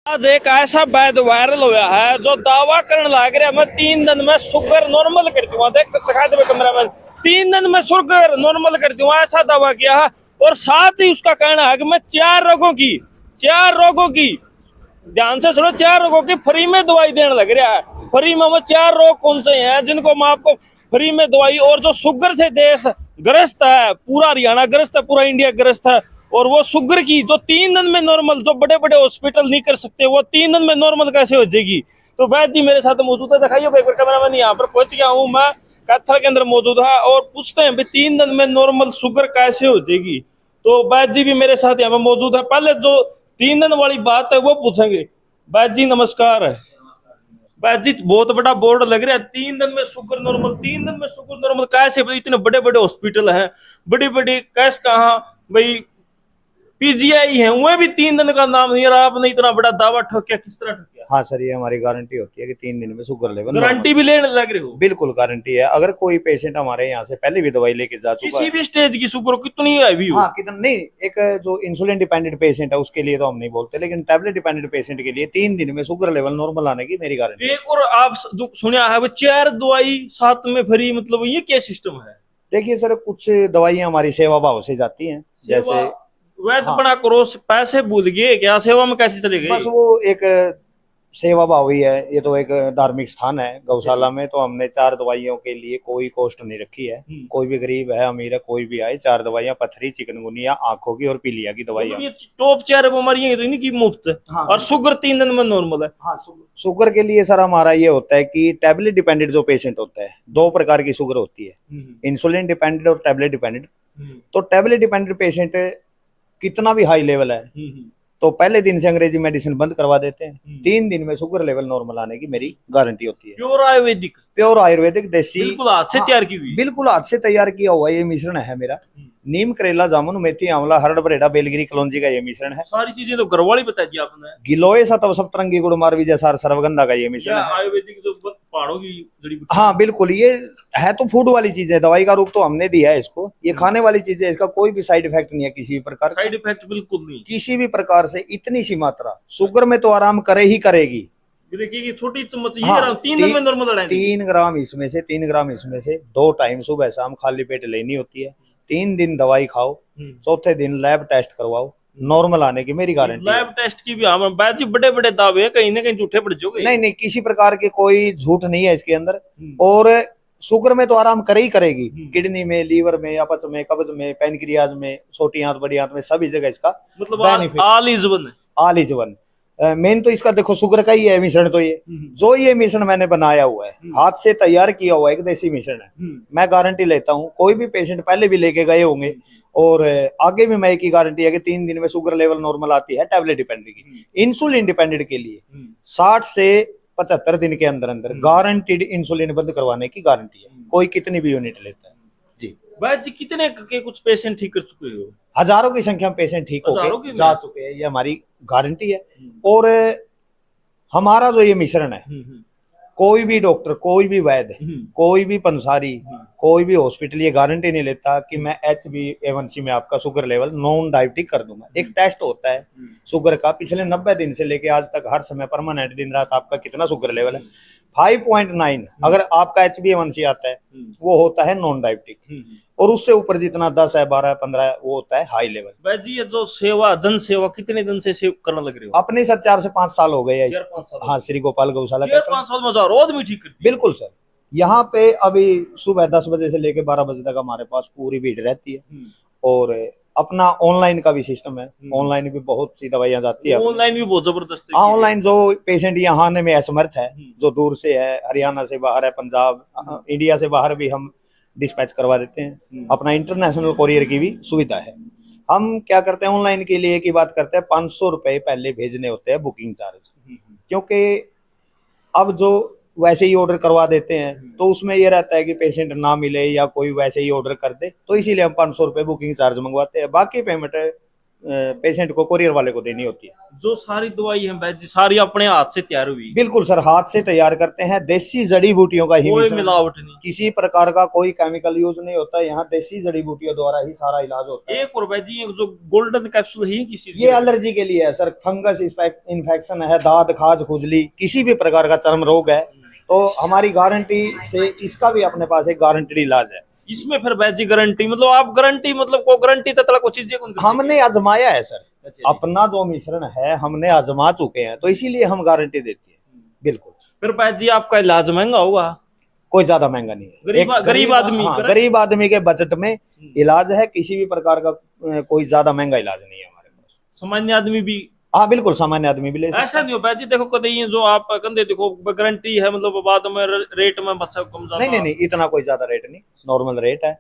आज एक ऐसा वैद वायरल हुआ है जो दावा करने लग रहा है मैं 3 दिन में शुगर नॉर्मल कर दूंगा। देख दिखा दे कैमरा में, 3 दिन में शुगर नॉर्मल कर दूंगा ऐसा दावा किया है। और साथ ही उसका कहना है कि मैं 4 रोगों की ध्यान से सुनो, 4 रोगों की फ्री में दवाई देने लग रहा है। फ्री में वो 4 रोग कौन से हैं जिनको मैं आपको फ्री में दवाई, और जो शुगर से देश ग्रस्त है, पूरा हरियाणा ग्रस्त है, पूरा इंडिया ग्रस्त है। और वो शुगर की जो 3 दिन में नॉर्मल, जो बड़े बड़े हॉस्पिटल नहीं कर सकते, वो 3 दिन में नॉर्मल कैसे हो जाएगी। तो वैद्य जी मेरे साथ मौजूद है, दिखाइए एक बार कैमरामैन। यहाँ पर पहुंच गया हूँ मैं, कैथल के अंदर मौजूद है, और पूछते हैं भाई 3 दिन में नॉर्मल शुगर कैसे हो जाएगी। तो वैद्य जी भी मेरे साथ यहाँ पर मौजूद है। पहले जो 3 दिन वाली बात है वो पूछेंगे। वैद्य जी नमस्कार। वैद्य जी बहुत बड़ा बोर्ड लग रहा है, 3 दिन में शुगर नॉर्मल, 3 दिन में शुगर नॉर्मल कैसे भाई? इतने बड़े बड़े हॉस्पिटल हैं, बड़ी बड़ी कैस कहाँ भाई पीजीआई है, वह भी 3 दिन का नाम नहीं रहा। आपने इतना बड़ा दावा ठोकिया, किस तरह ठोकिया? हाँ सर, ये हमारी गारंटी होती है कि 3 दिन में शुगर लेवल गारंटी भी लेने लग रहे हो? बिल्कुल गारंटी है। अगर कोई पेशेंट हमारे यहाँ से पहले भी दवाई लेके जा चुका किसी है, भी स्टेज की शुगर हो, कितनी हैवी हो? हाँ कितना नहीं, एक जो इंसुलिन डिपेंडेंट पेशेंट है उसके लिए तो हम नहीं बोलते, लेकिन टैबलेट डिपेंडेंट पेशेंट के लिए 3 दिन में शुगर लेवल नॉर्मल आने की मेरी गारंटी है। एक और आप सुनिया है वो 4 दवाई साथ में फ्री, मतलब ये क्या सिस्टम है? देखिए सर, कुछ दवाइयाँ हमारी सेवा भाव से जाती हैं, जैसे वैध हाँ बना करो, पैसे भूल गए क्या? सेवा में कैसे चले गए? बस वो एक सेवा भाव ही है। ये तो एक धार्मिक स्थान है गौशाला में, तो हमने 4 दवाइयों के लिए कोई कॉस्ट नहीं रखी है। कोई भी गरीब है अमीर है कोई भी आए, 4 दवाइयाँ पथरी, चिकनगुनिया, आंखों की और पीलिया की दवाइयाँ। मतलब ये टॉप 4 बीमारियां तो इनकी मुफ्त है। हाँ और शुगर 3 दिन में नॉर्मल है। हाँ, शुगर के लिए सर हमारा ये होता है कि टैबलेट डिपेंडेंट जो पेशेंट होता है, 2 प्रकार की शुगर होती है, इंसुलिन डिपेंडेंट और टैबलेट डिपेंडेंट। तो टैबलेट डिपेंडेंट पेशेंट कितना भी हाई लेवल है तो पहले दिन से अंग्रेजी मेडिसिन बंद करवा देते हैं। 3 दिन में शुगर लेवल नॉर्मल आने की मेरी गारंटी होती है। प्योर आयुर्वेदिक, प्योर आयुर्वेदिक देसी, बिल्कुल हाथ से तैयार की हुई। बिल्कुल हाथ से तैयार किया हुआ ये मिश्रण है मेरा। नीम, करेला, जामुन, मेथी, आंवला, हरड़, बरेडा, बेलगिरी, कलौंजी का ये मिश्रण है। सारी चीजें तो घरवाली बता दी आपने। गिलोय, सतव, सप्तरंगी, गुड़, मार, विजय, सार, सर्वगंधा का ये मिश्रण है। आयुर्वेदिक जो पहाड़ों की जड़ी बूटी। हाँ बिल्कुल, ये है तो फूड वाली चीज है, दवाई का रूप तो हमने दिया है इसको। ये खाने वाली चीज है, इसका कोई भी साइड इफेक्ट नहीं है किसी भी प्रकार का। साइड इफेक्ट बिल्कुल नहीं किसी भी प्रकार से। इतनी सी मात्रा शुगर में तो आराम करे ही करेगी। देखिए छोटी चम्मच ये हाँ, 3 दिन में नॉर्मल लड़ाएंगे। 3 ग्राम इसमें से 3 ग्राम इसमें से 2 टाइम सुबह शाम खाली पेट लेनी होती है। 3 दिन दवाई खाओ, चौथे दिन लैब टेस्ट करवाओ, नॉर्मल आने की मेरी गारंटी है। लैब टेस्ट की भी हम बैच बड़े बड़े दावे हैं, कहीं ना कहीं झूठे पड़ जाओगे। नहीं नहीं, किसी प्रकार के कोई झूठ नहीं है इसके अंदर। और शुगर में तो आराम करे ही करेगी, किडनी में, लीवर में, अपच में, कब्ज में, पैनक्रियाज में, छोटी आंत बड़ी आंत में, सभी जगह इसका मतलब benefit all is one. All is one. Main तो इसका देखो शुगर का ही है मिश्रण। तो ये जो ये मिश्रण मैंने बनाया हुआ है, हाथ से तैयार किया हुआ एक देसी मिश्रण है। मैं गारंटी लेता हूँ, कोई भी पेशेंट पहले भी लेके गए होंगे और आगे भी मैं एक ही गारंटी है कि 3 दिन में शुगर लेवल नॉर्मल आती है टैबलेट डिपेंडेंट की। इंसुलिन डिपेंडेंट के लिए 60 से 75 दिन के अंदर अंदर गारंटीड इंसुलिन बंद करवाने की गारंटी है, कोई कितनी भी यूनिट लेता है जी। बस जी कितने के कुछ पेशेंट ठीक कर चुके हो? हजारों की संख्या में पेशेंट ठीक होकर जा चुके हैं, ये हमारी गारंटी है। और हमारा जो ये मिश्रण है, कोई भी डॉक्टर, कोई भी वैद्य, कोई भी पंसारी, कोई भी हॉस्पिटल ये गारंटी नहीं लेता कि मैं HbA1c में आपका शुगर लेवल नॉन डायबिटिक कर दूंगा। एक टेस्ट होता है शुगर का, पिछले 90 दिन से लेके आज तक हर समय परमानेंट दिन रात आपका कितना शुगर लेवल है। 5.9 अगर आपका HbA1c आता है वो होता है नॉन डायबिटिक, और उससे ऊपर जितना 10 है, 12 है, 15 है, वो होता है हाई लेवल। भाई जी ये जो सेवा, जन सेवा कितने दिन से सेव करने लग रहे हो? अपने सर 4 से 5 साल हो गए हैं। 4-5 साल। हाँ, श्री गोपाल गौशाला 4-5 साल में हजार रोज भी ठीक कर। बिल्कुल सर, यहाँ पे अभी सुबह 10 बजे से लेके 12 बजे तक हमारे पास पूरी भीड़ रहती है। और अपना ऑनलाइन का भी सिस्टम है, ऑनलाइन भी बहुत सी दवाइयाँ जाती है। ऑनलाइन भी बहुत जबरदस्त है। हाँ, ऑनलाइन जो पेशेंट यहाँ आने में असमर्थ है, जो दूर से है, हरियाणा से बाहर है, पंजाब, इंडिया से बाहर भी हम डिस्पैच करवा देते हैं। अपना इंटरनेशनल कोरियर की भी सुविधा है। हम क्या करते हैं, ऑनलाइन के लिए की बात करते हैं, 500 रुपए पहले भेजने होते हैं बुकिंग चार्ज। क्योंकि अब जो वैसे ही ऑर्डर करवा देते हैं तो उसमें ये रहता है कि पेशेंट ना मिले या कोई वैसे ही ऑर्डर कर दे, तो इसीलिए हम 500 रुपए बुकिंग चार्ज मंगवाते हैं। बाकी पेमेंट पेशेंट को कोरियर वाले को देनी होती है। जो सारी दवाई है वैद्य सारी अपने हाथ से तैयार हुई, बिल्कुल सर, हाथ से तैयार करते हैं, देसी जड़ी बूटियों का ही कोई मिश्रण, मिलावट नहीं, किसी प्रकार का कोई केमिकल यूज नहीं होता। यहाँ देसी जड़ी बूटियों द्वारा ही सारा इलाज होता है। एक और वैद्य ये जो गोल्डन कैप्सूल है किसी ये एलर्जी के लिए है सर, फंगस इन्फेक्शन है, दाद खाज खुजली, किसी भी प्रकार का चर्म रोग है तो हमारी गारंटी से इसका भी अपने पास एक गारंटेड इलाज है। इसमें फिर वैद्य गारंटी मतलब आप गारंटी मतलब को गारंटी तक को चीजें कौन हमने आजमाया है सर, अच्छा अपना जो मिश्रण है हमने आजमा चुके हैं तो इसीलिए हम गारंटी देते हैं। बिल्कुल। फिर वैद्य आपका इलाज महंगा होगा, कोई ज्यादा महंगा नहीं है, गरीब आदमी, हाँ, गरीब आदमी के बजट में इलाज है, किसी भी प्रकार का कोई ज्यादा महंगा इलाज नहीं है हमारे पास। सामान्य आदमी भी, हाँ बिल्कुल, सामान्य आदमी भी ले सकता है। ऐसा नहीं हो वैद्य देखो कभी ये जो आप कंधे देखो गारंटी है मतलब बाद में रेट में बच्चा कम ज्यादा नहीं, इतना कोई ज्यादा रेट नहीं, नॉर्मल रेट है।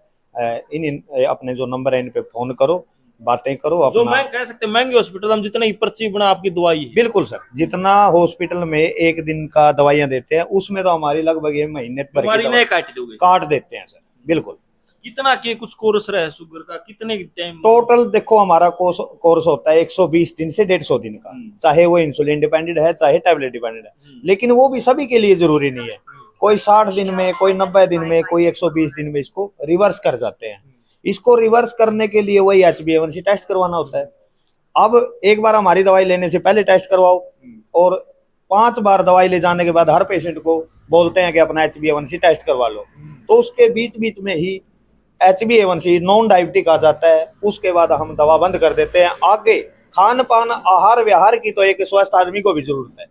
अपने जो नंबर है इन पे फोन करो, बातें करो जो अपना। मैं कह सकते हैं महंगे हॉस्पिटल हम जितना ही पर्ची बना आपकी दवाई है। बिल्कुल सर, जितना हॉस्पिटल में एक दिन का दवाइयां देते हैं उसमें तो हमारी लगभग ये महीने भर की दवाई काट दोगे, काट देते हैं सर। बिल्कुल। कितना के कुछ कोर्स रहे शुगर का, कितने टाइम टोटल देखो हमारा कोर्स होता है 120 दिन से 150 दिन का, चाहे वो इंसुलिन डिपेंडेंट है चाहे टैबलेट डिपेंडेंट है, लेकिन वो भी सभी के लिए जरूरी नहीं है। कोई 60 दिन में, कोई 90 दिन में, कोई 120 दिन में इसको रिवर्स कर जाते हैं। इसको रिवर्स करने के लिए वही HbA1c टेस्ट करवाना होता है। अब एक बार हमारी दवाई लेने से पहले टेस्ट करवाओ और 5 बार दवाई ले जाने के बाद हर पेशेंट को बोलते हैं कि अपना HbA1c टेस्ट करवा लो, तो उसके बीच बीच में ही HbA1c नॉन डायबिटिक आ जाता है। उसके बाद हम दवा बंद कर देते हैं। आगे खान पान आहार व्यवहार की तो एक स्वस्थ आदमी को भी जरूरत है।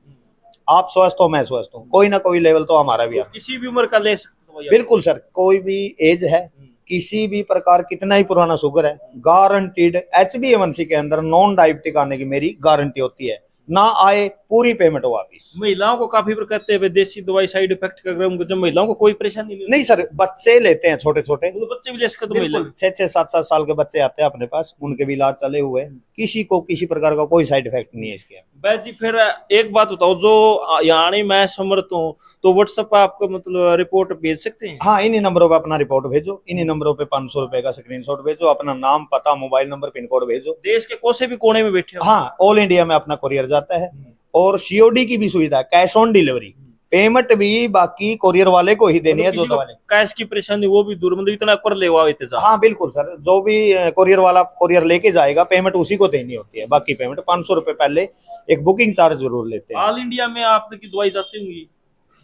आप स्वस्थ हो, मैं स्वस्थ हूँ, कोई ना कोई लेवल तो हमारा भी है। किसी भी उम्र का ले सकते हो? बिल्कुल सर, कोई भी एज है, किसी भी प्रकार, कितना ही पुराना शुगर है, गारंटीड HbA1c के अंदर नॉन डायबिटिक आने की मेरी गारंटी होती है। ना आए पूरी पेमेंट वापिस। महिलाओं को काफी कहते हैं देसी दवाई साइड इफेक्ट का, जब महिलाओं को कोई परेशानी नहीं सर, बच्चे लेते हैं छोटे छोटे, तो बच्चे भी ले सकते तो महिला 6-6, 7-7 साल के बच्चे आते हैं अपने पास, उनके भी इलाज चले हुए हैं। किसी को किसी प्रकार का कोई साइड इफेक्ट नहीं है इसके। जी फिर एक बात बताओ, जो यानी मैं समर्थ हूँ तो व्हाट्सएप पर आपको मतलब रिपोर्ट भेज सकते हैं? हाँ, इन्हीं नंबरों पे अपना रिपोर्ट भेजो, इन्हीं नंबरों पे 500 रुपए का स्क्रीनशॉट भेजो, अपना नाम, पता, मोबाइल नंबर, पिन कोड भेजो। देश के कोसे भी कोने में बैठे हो? हाँ, ऑल इंडिया में अपना कोरियर जाता है और COD की भी सुविधा है, कैश ऑन डिलीवरी। पेमेंट भी बाकी कोरियर वाले को ही देनी है। जो वाले कैश की परेशानी वो भी दूर, मतलब इतना कर ले इंतजाम। हाँ बिल्कुल सर, जो भी कोरियर वाला कोरियर लेके जाएगा पेमेंट उसी को देनी होती है। बाकी पेमेंट 500 रुपए पहले एक बुकिंग चार्ज जरूर लेते हैं। ऑल इंडिया में आपकी दवाई जाती होंगी?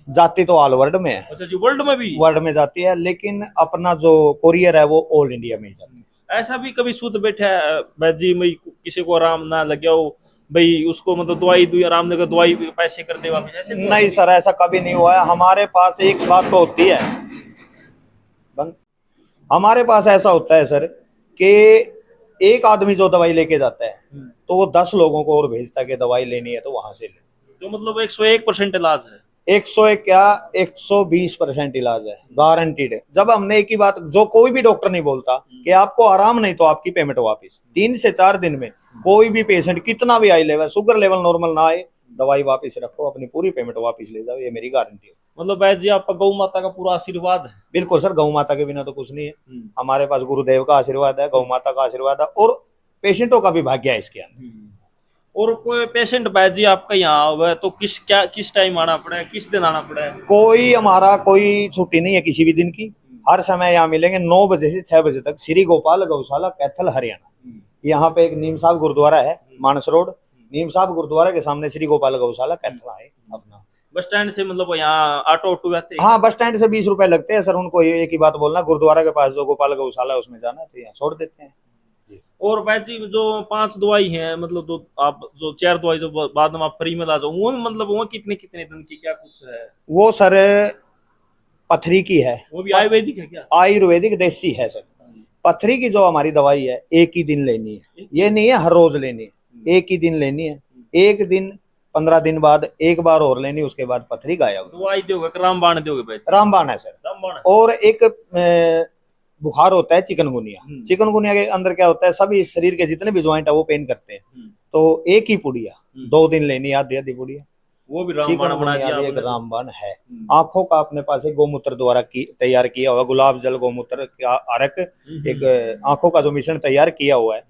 जाती तो ऑल वर्ल्ड में है। अच्छा जी, वर्ल्ड में भी? वर्ल्ड में जाती है, लेकिन अपना जो कोरियर है वो ऑल इंडिया में ही जाती है। ऐसा भी कभी सूत बैठा है जी, मैं किसी को आराम ना लगे हो भाई उसको मतलब दवाई आराम लगे, दवाई पैसे कर दे वापस, ऐसे नहीं सर, ऐसा कभी नहीं हुआ है हमारे पास। एक बात तो होती है, हमारे पास ऐसा होता है सर कि एक आदमी जो दवाई लेके जाता है तो वो 10 लोगों को और भेजता है कि दवाई लेनी है तो वहां से ले। तो मतलब 101% इलाज है? 101 क्या, 120% इलाज है, गारंटीड है। जब हमने एक ही बात, जो कोई भी डॉक्टर नहीं बोलता कि आपको आराम नहीं तो आपकी पेमेंट वापस। 3 से 4 दिन में कोई भी पेशेंट कितना भी high level sugar level normal ना आए, दवाई वापस रखो, अपनी पूरी पेमेंट वापस ले जाओ, ये मेरी गारंटी है। मतलब वैद्य जी आपका गौ माता का पूरा आशीर्वाद है? बिल्कुल सर, गौ माता के बिना तो कुछ नहीं है। हमारे पास गुरुदेव का आशीर्वाद है, गौ माता का आशीर्वाद है और पेशेंटों का भी भाग्य है इसके अंदर। और कोई पेशेंट वैद्य जी आपका यहाँ हुआ तो किस टाइम आना पड़ा है, किस दिन आना पड़ा है? कोई हमारा कोई छुट्टी नहीं है किसी भी दिन की, हर समय यहाँ मिलेंगे 9 बजे से 6 बजे तक। श्री गोपाल गौशाला, कैथल, हरियाणा। यहाँ पे एक नीम साहब गुरुद्वारा है, मानस रोड, नीम साहब गुरुद्वारा के सामने श्री गोपाल गौशाला, कैथल आए अपना। बस स्टैंड से मतलब यहाँ ऑटो आते हैं? हाँ, बस स्टैंड से 20 रुपए लगते हैं सर। उनको एक ही बात बोलना, गुरुद्वारा के पास जो गोपाल गौशाला है उसमें जाना, तो यहाँ छोड़ देते हैं जी। और वैद्य जी जो 5 दवाई है, मतलब जो आप जो 4 दवाई जो बाद में आप फ्री में ला जाओ, वो मतलब वो कितने दिन की क्या कुछ है? वो सर पथरी की है। वो भी आयुर्वेदिक है क्या? आयुर्वेदिक देसी है सर। पथरी की जो हमारी दवाई है एक ही दिन लेनी है, ये नहीं है हर रोज लेनी है, एक ही दिन लेनी है। एक दिन 15 दिन बाद एक बार और लेनी, उसके बाद पथरी गायब। दवाई दोगे, रामबाण दोगे? रामबाण है सर। रामबाण। और एक बुखार होता है चिकनगुनिया। चिकनगुनिया के अंदर क्या होता है, सभी शरीर के जितने भी ज्वाइंट है वो पेन करते हैं, तो एक ही पुड़िया 2 दिन लेनी, आधी पुड़िया, वो भी रामबाण बना दिया। एक रामबाण है। आंखों का अपने पास एक गोमूत्र द्वारा तैयार किया हुआ, गुलाब जल गोमूत्र का अर्क, एक आंखों का जो मिश्रण तैयार किया हुआ है,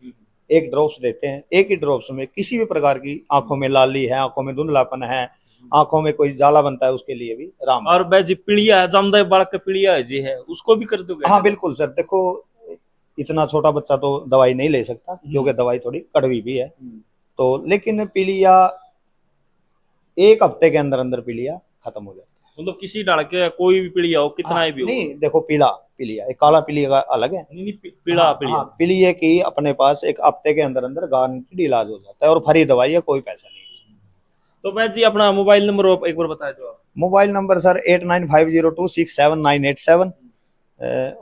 एक ड्रॉप्स देते हैं। एक ही ड्रॉप्स में किसी भी प्रकार की आंखों में लाली है, आंखों में धुंधलापन है, आंखों में कोई जाला बनता है, उसके लिए भी राम। और भाई जी पीड़िया है, जमदाई बालक का पीड़िया है जी है, उसको भी कर दोगे? हाँ बिल्कुल सर, देखो इतना छोटा बच्चा तो दवाई नहीं ले सकता क्योंकि दवाई थोड़ी कड़वी भी है, तो लेकिन पीलिया 1 हफ्ते के अंदर अंदर पीलिया खत्म हो जाता है। मतलब किसी डाल के कोई भी पीड़िया हो, कितना हाँ, ही भी हो? नहीं देखो पीला पीलिया, एक काला पीलिया का अलग है। नहीं नहीं, पीड़ा हाँ, पीड़िया। हाँ, पीलिया की अपने पास 1 हफ्ते के अंदर अंदर गारंटीड इलाज हो जाता है और फ्री दवाई है, कोई पैसा नहीं है। तो भाई जी अपना मोबाइल नंबर एक बार बता दो आप। मोबाइल नंबर सर 8950267987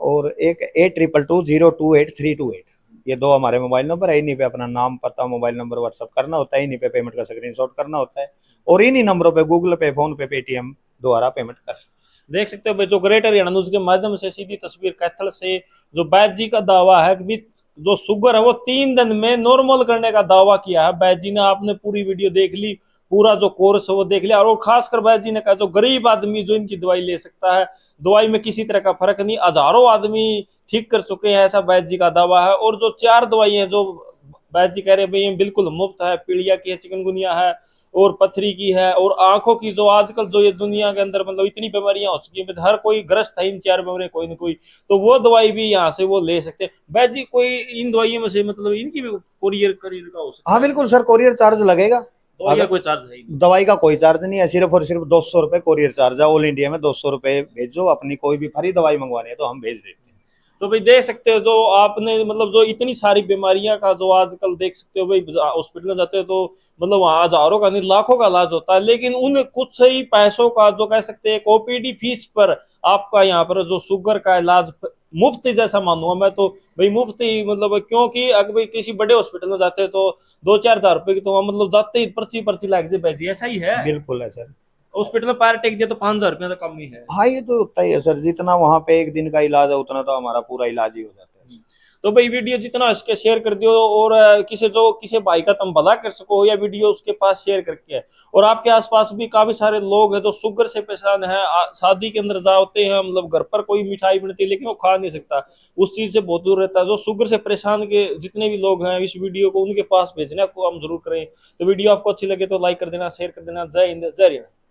और एक 8222028328। ये 2 हमारे मोबाइल नंबर है। इन्हीं पे अपना नाम, पता, मोबाइल नंबर व्हाट्सअप करना होता है, इन्हीं पे पेमेंट का स्क्रीनशॉट करना होता है और इन्हीं नंबरों पे गूगल पे, फोन पे, पेटीएम द्वारा पेमेंट कर सकते हैं। देख सकते हो भाई, जो ग्रेटर हरियाणा न्यूज के माध्यम से सीधी तस्वीर कैथल से जो बैद जी का दावा है कि जो शुगर है वो 3 दिन में नॉर्मल करने का दावा किया है बैद जी ने। आपने पूरी वीडियो देख ली, पूरा जो कोर्स है वो देख लिया, और खासकर बैद जी ने कहा जो गरीब आदमी जो इनकी दवाई ले सकता है, दवाई में किसी तरह का फर्क नहीं, हजारों आदमी ठीक कर चुके हैं, ऐसा बैद जी का दावा है। और जो 4 दवाई है जो बैद जी कह रहे हैं भाई ये बिल्कुल मुफ्त है, पीलिया की है, चिकनगुनिया है और पथरी की है, और आंखों की जो आजकल जो ये दुनिया के अंदर मतलब इतनी बीमारियां हो चुकी है, हर कोई ग्रस्त है इन 4 बीमारियां कोई ना कोई, तो वो दवाई भी यहाँ से वो ले सकते हैं। बैद जी कोई इन दवाइयों में से मतलब इनकी भी कोरियर करियर का हो सकता है? हाँ बिल्कुल सर, कोरियर चार्ज लगेगा। दवाई का कोई चार्ज है ही नहीं? दवाई का कोई चार्ज नहीं है, सिर्फ और सिर्फ 200 रुपए कोरियर चार्ज है। ऑल इंडिया में 200 रुपए भेजो, अपनी कोई भी फ्री दवाई मंगवानी है तो हम भेज देते हैं। तो भाई देख सकते हो जो आपने मतलब जो इतनी सारी बीमारियां का जो आजकल देख सकते हो भाई, हॉस्पिटल में जाते हो तो मतलब वहाँ हजारों का नहीं लाखों का इलाज होता है, लेकिन उन कुछ ही पैसों का जो कह सकते हैं ओपीडी फीस पर आपका यहाँ पर जो शुगर का इलाज मुफ्त जैसा मानूंगा मैं तो भाई, मुफ्त ही मतलब, क्योंकि अगर भाई किसी बड़े हॉस्पिटल में जाते हैं तो 2-4 हजार रुपए की तो वहाँ मतलब जाते ही पर्ची पर्ची लग जाए भाई जी, ऐसा ही है? बिल्कुल है सर। हॉस्पिटल में पैर टेक दिया तो 5 हजार रुपया तो कम ही है। हाँ ये तो होता ही है सर, जितना वहां पे एक दिन का इलाज है उतना तो हमारा पूरा इलाज ही हो जाता है। तो भाई वीडियो जितना इसके शेयर कर दियो, और किसी भाई का तुम भला कर सको, या वीडियो उसके पास शेयर करके। और आपके आसपास भी काफी सारे लोग हैं जो शुगर से परेशान है, शादी के अंदर जाते हैं, मतलब घर पर कोई मिठाई बनती है लेकिन वो खा नहीं सकता, उस चीज से बहुत दूर रहता है। जो शुगर से परेशान के जितने भी लोग हैं इस वीडियो को उनके पास भेजना को हम जरूर करें। तो वीडियो आपको अच्छी लगे तो लाइक कर देना, शेयर कर देना। जय हिंद, जय हरियाणा।